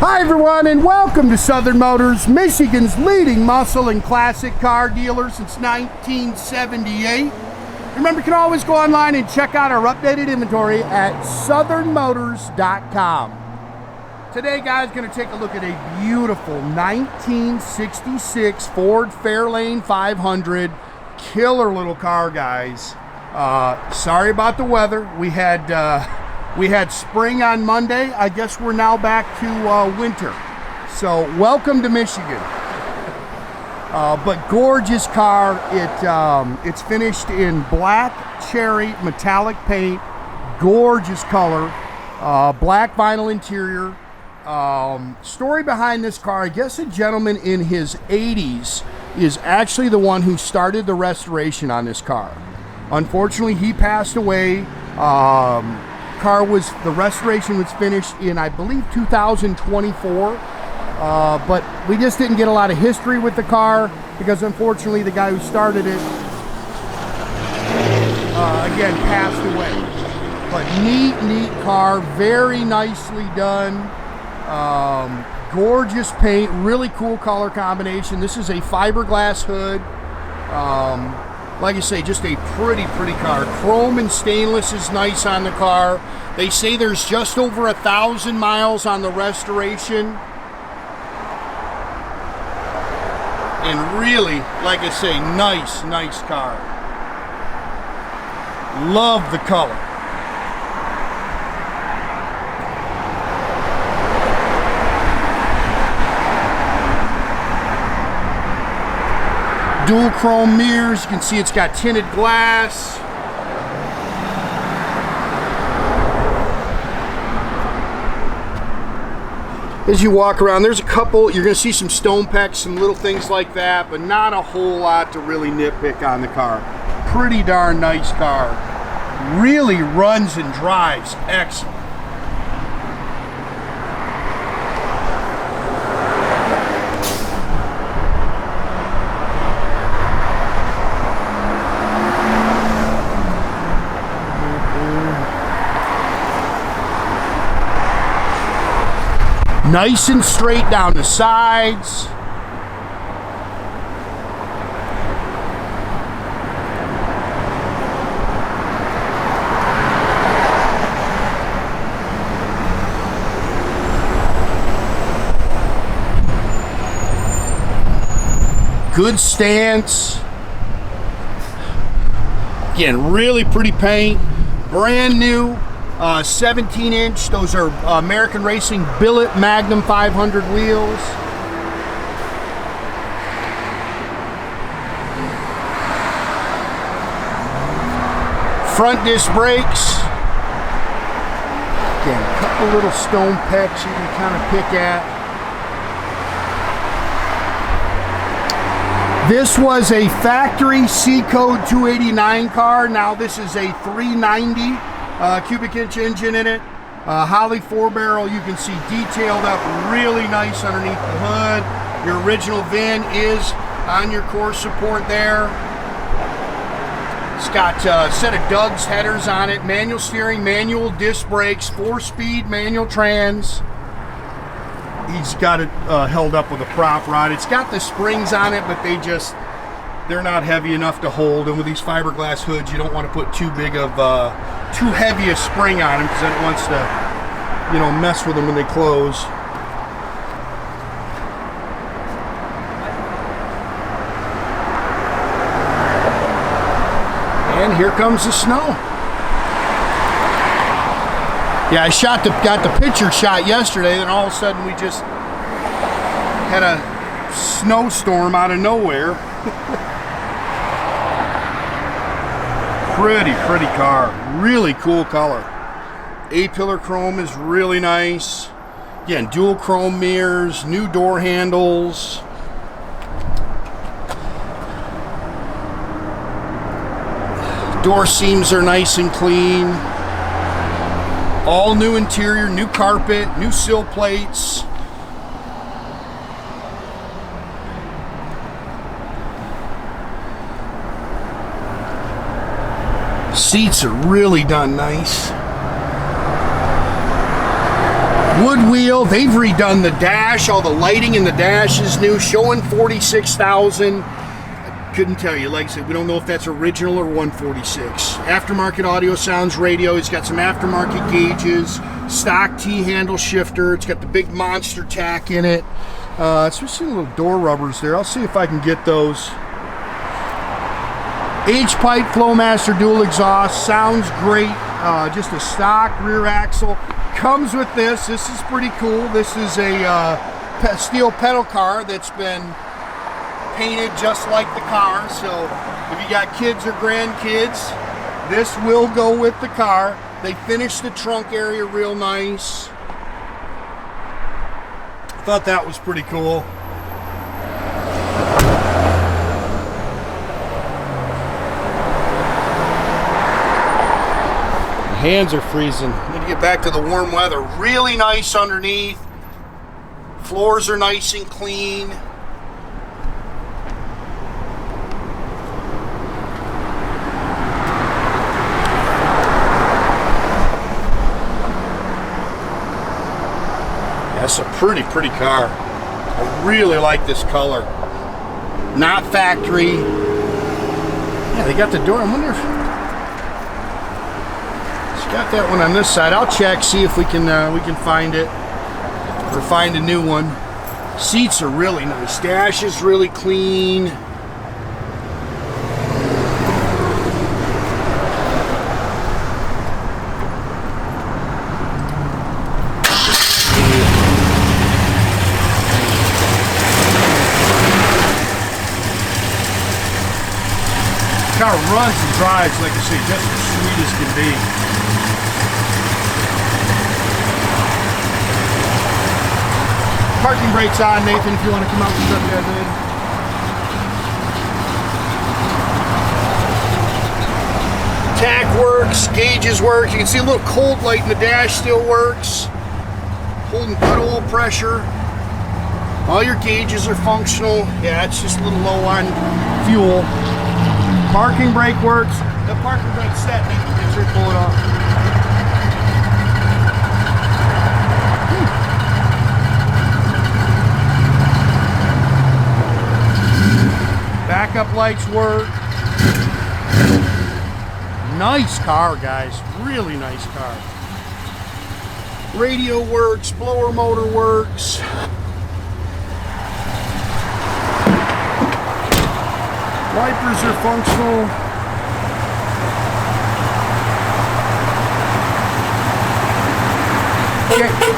Hi everyone, and welcome to Southern Motors, Michigan's leading muscle and classic car dealer since 1978. Remember, you can always go online and check out our updated inventory at southernmotors.com. Today, guys, going to take a look at a beautiful 1966 Ford Fairlane 500. Killer little car, guys. Sorry about the weather. We had spring on Monday. I guess we're now back to winter. So welcome to Michigan. But gorgeous car. It's finished in black cherry metallic paint. Gorgeous color. Black vinyl interior. Story behind this car, I guess a gentleman in his 80s is actually the one who started the restoration on this car. Unfortunately, he passed away. The restoration was finished in, I believe, 2024, but we just didn't get a lot of history with the car because unfortunately the guy who started it again passed away. But neat car, very nicely done. Gorgeous paint, really cool color combination. This is a fiberglass hood. Like I say, just a pretty car. Chrome and stainless is nice on the car. They say there's just over 1,000 miles on the restoration. And really, like I say, nice car. Love the color. Dual chrome mirrors. You can see it's got tinted glass. As you walk around, there's a couple, you're going to see some stone pecks, some little things like that, but not a whole lot to really nitpick on the car. Pretty darn nice car. Really runs and drives excellent. Nice and straight down the sides. Good stance. Again, really pretty paint. Brand new. 17-inch, those are American Racing billet Magnum 500 wheels. Front disc brakes. Again, a couple little stone pecks you can kind of pick at. This was a factory C-code 289 car. Now this is a 390. Cubic inch engine in it. Holley 4-barrel, you can see detailed up really nice underneath the hood. Your original VIN is on your core support there. It's got a set of Doug's headers on it, manual steering, manual disc brakes, 4-speed manual trans. He's got it held up with a prop rod. It's got the springs on it, but they're not heavy enough to hold, and with these fiberglass hoods you don't want to put too heavy a spring on them because then it wants to mess with them when they close. And here comes the snow. Yeah, I got the picture shot yesterday, then all of a sudden we just had a snowstorm out of nowhere. Pretty car. Really cool color. A-pillar chrome is really nice. Again, dual chrome mirrors, new door handles. Door seams are nice and clean. All new interior, new carpet, new sill plates. Seats are really done nice. Wood wheel. They've redone the dash. All the lighting in the dash is new, showing 46,000. Couldn't tell you. Like I said, we don't know if that's original or 146. Aftermarket Autosounds radio. It's got some aftermarket gauges, stock T-handle shifter. It's got the big monster tach in it. So we're seeing little door rubbers there. I'll see if I can get those. H-pipe Flowmaster dual exhaust. Sounds great. Just a stock rear axle. Comes with this. This is pretty cool. This is a steel pedal car that's been painted just like the car, so if you got kids or grandkids, this will go with the car. They finished the trunk area real nice. Thought that was pretty cool. My hands are freezing. Need to get back to the warm weather. Really nice underneath. Floors are nice and clean. That's a pretty car. I really like this color. Not factory. Yeah, they got the door. I wonder if it's got that one on this side. I'll check, see if we can find it or find a new one. Seats are really nice. Dash is really clean. Car runs and drives, like I say, just as sweet as can be. Parking brake's on, Nathan, if you want to come out and shut that in. Tach works, gauges work. You can see a little cold light in the dash still works. Holding good oil pressure. All your gauges are functional. Yeah, it's just a little low on fuel. Parking brake works. The parking brake's set. You can just pull it off. Backup lights work. Nice car, guys. Really nice car. Radio works. Blower motor works. Wipers are functional.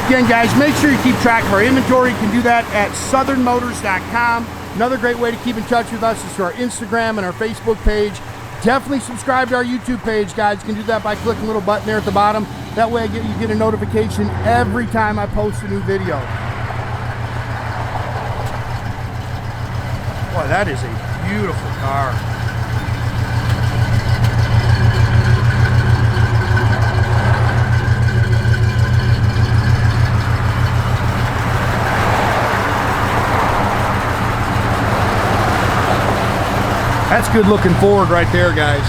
Again, guys, make sure you keep track of our inventory. You can do that at southernmotors.com. Another great way to keep in touch with us is through our Instagram and our Facebook page. Definitely subscribe to our YouTube page, guys. You can do that by clicking the little button there at the bottom. That way you get a notification every time I post a new video. Boy, that is a beautiful car. That's good looking Ford right there, guys.